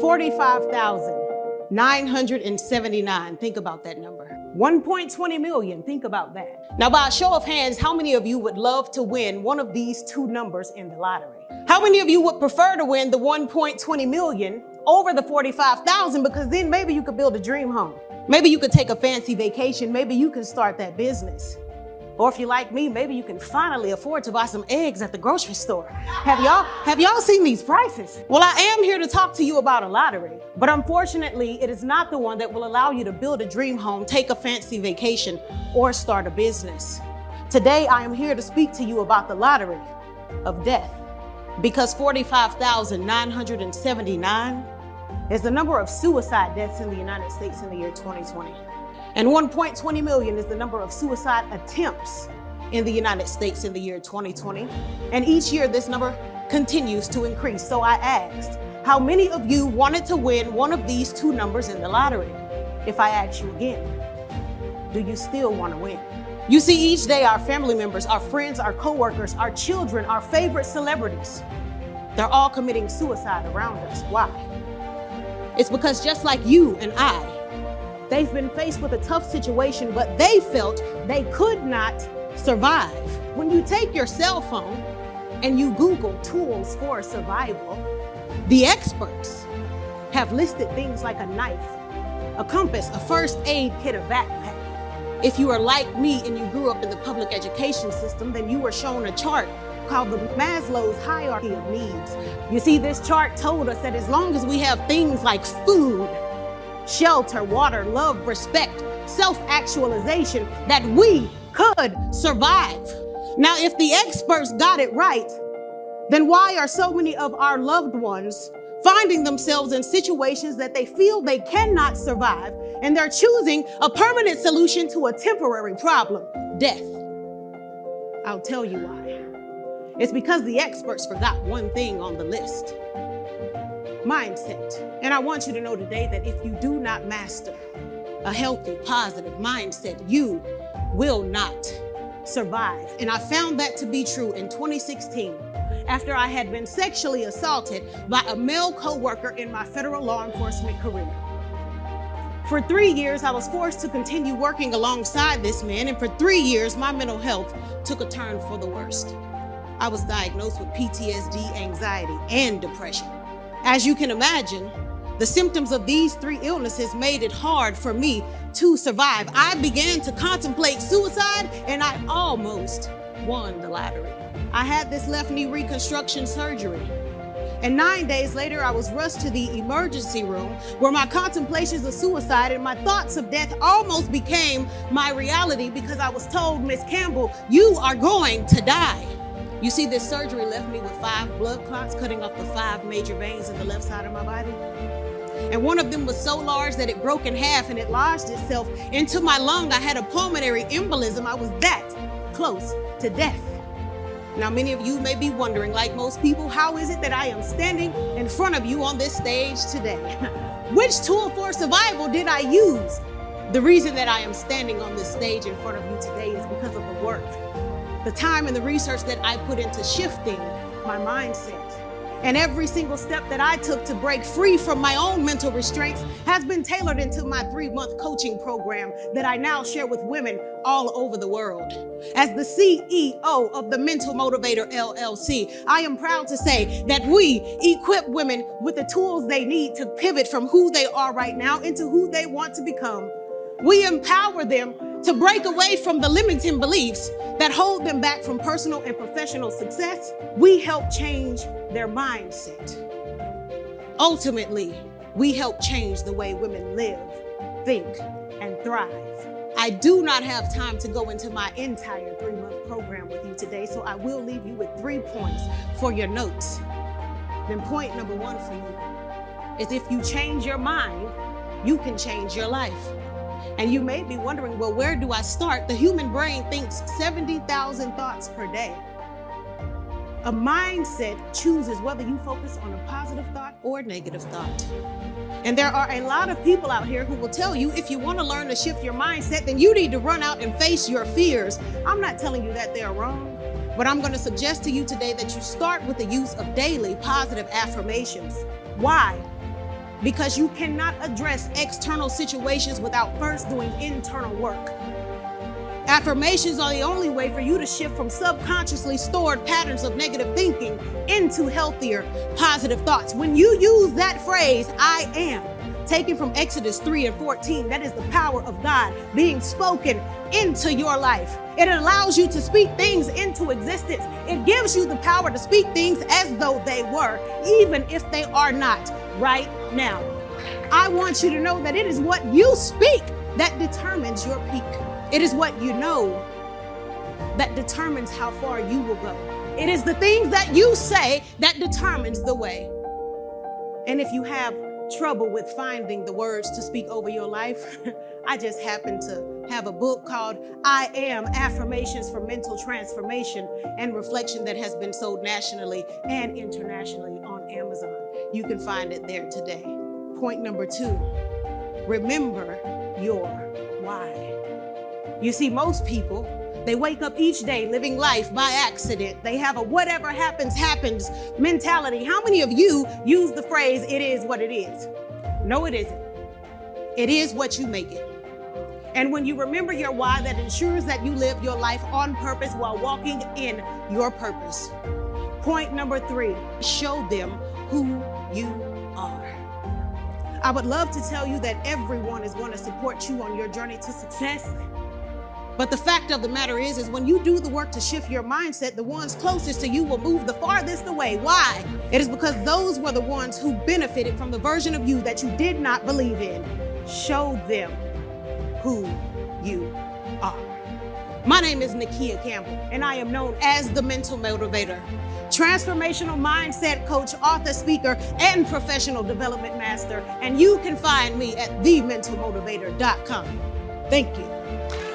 45,979. Think about that number. 1.20 million. Think about that. Now, by a show of hands, how many of you would love to win one of these two numbers in the lottery? How many of you would prefer to win the 1.20 million over the 45,000, because then maybe you could build a dream home. Maybe you could take a fancy vacation. Maybe you can start that business. Or if you're like me, maybe you can finally afford to buy some eggs at the grocery store. Have y'all seen these prices? Well, I am here to talk to you about a lottery, but unfortunately, it is not the one that will allow you to build a dream home, take a fancy vacation, or start a business. Today, I am here to speak to you about the lottery of death, because 45,979 is the number of suicide deaths in the United States in the year 2020. And 1.20 million is the number of suicide attempts in the United States in the year 2020. And each year, this number continues to increase. So I asked, how many of you wanted to win one of these two numbers in the lottery? If I ask you again, do you still want to win? You see, each day our family members, our friends, our coworkers, our children, our favorite celebrities, they're all committing suicide around us. Why? It's because just like you and I, they've been faced with a tough situation, but they felt they could not survive. When you take your cell phone and you Google tools for survival, the experts have listed things like a knife, a compass, a first aid kit, a backpack. If you are like me and you grew up in the public education system, then you were shown a chart called the Maslow's hierarchy of needs. You see, this chart told us that as long as we have things like food, shelter, water, love, respect, self-actualization, that we could survive. Now, if the experts got it right, then why are so many of our loved ones finding themselves in situations that they feel they cannot survive, and they're choosing a permanent solution to a temporary problem, death? I'll tell you why. It's because the experts forgot one thing on the list: mindset. And I want you to know today that if you do not master a healthy, positive mindset, you will not survive. And I found that to be true in 2016, after I had been sexually assaulted by a male coworker in my federal law enforcement career. For 3 years, I was forced to continue working alongside this man, and for 3 years, my mental health took a turn for the worst. I was diagnosed with PTSD, anxiety, and depression. As you can imagine, the symptoms of these 3 illnesses made it hard for me to survive. I began to contemplate suicide, and I almost won the lottery. I had this left knee reconstruction surgery, and 9 days later, I was rushed to the emergency room where my contemplations of suicide and my thoughts of death almost became my reality, because I was told, Miss Campbell, you are going to die. You see, this surgery left me with 5 blood clots, cutting off the 5 major veins in the left side of my body. And one of them was so large that it broke in half and it lodged itself into my lung. I had a pulmonary embolism. I was that close to death. Now, many of you may be wondering, like most people, how is it that I am standing in front of you on this stage today? Which tool for survival did I use? The reason that I am standing on this stage in front of you today is because of the work, the time and the research that I put into shifting my mindset. And every single step that I took to break free from my own mental restraints has been tailored into my 3-month coaching program that I now share with women all over the world. As the CEO of the Mental Motivator LLC, I am proud to say that we equip women with the tools they need to pivot from who they are right now into who they want to become. We empower them to break away from the limiting beliefs that hold them back from personal and professional success. We help change their mindset. Ultimately, we help change the way women live, think, and thrive. I do not have time to go into my entire 3-month program with you today, so I will leave you with 3 points for your notes. Then point number 1 for you is, if you change your mind, you can change your life. And you may be wondering, well, where do I start? The human brain thinks 70,000 thoughts per day. A mindset chooses whether you focus on a positive thought or a negative thought. And there are a lot of people out here who will tell you, if you want to learn to shift your mindset, then you need to run out and face your fears. I'm not telling you that they're wrong, but I'm going to suggest to you today that you start with the use of daily positive affirmations. Why? because you cannot address external situations without first doing internal work. Affirmations are the only way for you to shift from subconsciously stored patterns of negative thinking into healthier, positive thoughts. When you use that phrase, I am, taken from Exodus 3:14, that is the power of God being spoken into your life. It allows you to speak things into existence. It gives you the power to speak things as though they were, even if they are not right now. I want you to know that it is what you speak that determines your peak. It is what you know that determines how far you will go. It is the things that you say that determines the way. And if you have trouble with finding the words to speak over your life, I just happen to have a book called I Am, Affirmations for Mental Transformation and Reflection that has been sold nationally and internationally on Amazon. You can find it there today. Point number 2, remember your why. You see, most people, they wake up each day living life by accident. They have a whatever happens, happens mentality. How many of you use the phrase, it is what it is? No, it isn't. It is what you make it. And when you remember your why, that ensures that you live your life on purpose while walking in your purpose. Point number 3, show them who you are. I would love to tell you that everyone is going to support you on your journey to success. But the fact of the matter is when you do the work to shift your mindset, the ones closest to you will move the farthest away. Why? It is because those were the ones who benefited from the version of you that you did not believe in. Show them who you are. My name is Nakia Campbell, and I am known as the Mental Motivator, transformational mindset coach, author, speaker, and professional development master. And you can find me at thementalmotivator.com. Thank you.